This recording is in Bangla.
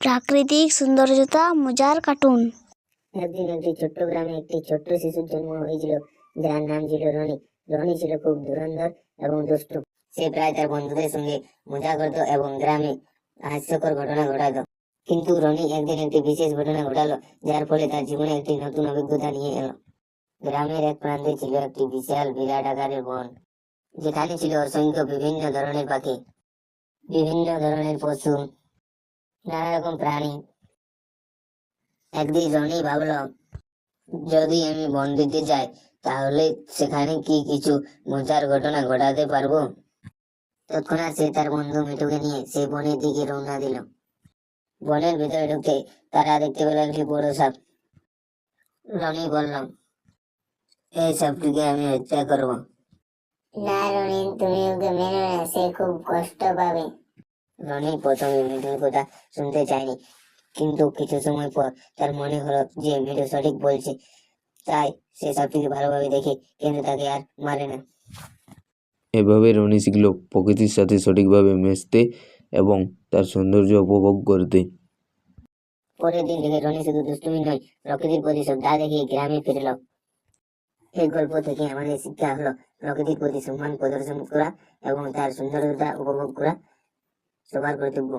প্রাকৃতিক সৌন্দর্যতা মজার কার্টুন। একদিন একটি ছোট্ট গ্রামে একটি ছোট্ট শিশুর জন্ম হয়েছিল, যার নাম ছিল রনি। রনি ছিল খুব ধুরন্ধর এবং দুষ্টু। সে প্রায় তার বন্ধুদের সঙ্গে মজা করত এবং গ্রামে হাস্যকর ঘটনা ঘটাতো। কিন্তু রনি একদিন একটি বিশেষ ঘটনা ঘটালো, যার ফলে তার জীবনে একটি নতুন অভিজ্ঞতা নিয়ে এলো। গ্রামের এক প্রান্তে ছিল একটি বিশাল বিরাট আকারের বন, যেখানে ছিল অসংখ্য বিভিন্ন ধরনের পাখি, বিভিন্ন ধরনের পশু, নানা রকম প্রাণী। একদিন রনি ভাবলো, যদি আমি বন দিতে যাই তাহলে সেখানে কি কিছু মজার ঘটনা ঘটাতে পারবো। তৎক্ষণাৎ সে তার বন্ধু মিঠুকে নিয়ে সে বনের দিকে রওনা দিল। বনের ভিতরে ঢুকে তারা দেখতে পেল একটি বড় সাপ। রনি বলল, এই সাপটিকে আমি হত্যা করব। না রনি, তুমি ওকে মেরো না, সে খুব কষ্ট পাবে। রনি প্রথমে মিঠুর কথা শুনতে চায়নি, কিন্তু কিছু সময় পর তার মনে হলো যে মিঠু সঠিক বলছে। তাই সে সাপটিকে ভালোভাবে দেখে কিন্তু তাকে আর মারে না। এভাবে রনি শিখল প্রকৃতির সাথে সঠিকভাবে মিশতে এবং তার সৌন্দর্য উপভোগ করতে। পরের দিন থেকে রনি শুধু দুষ্টুমি নয়, প্রকৃতির প্রতি শ্রদ্ধা দেখিয়ে গ্রামে ফিরল। এই গল্প থেকে আমাদের শিক্ষা হলো, প্রকৃতির প্রতি সম্মান প্রদর্শন করা এবং তার সৌন্দর্যতা উপভোগ করা সবার কর্তব্য।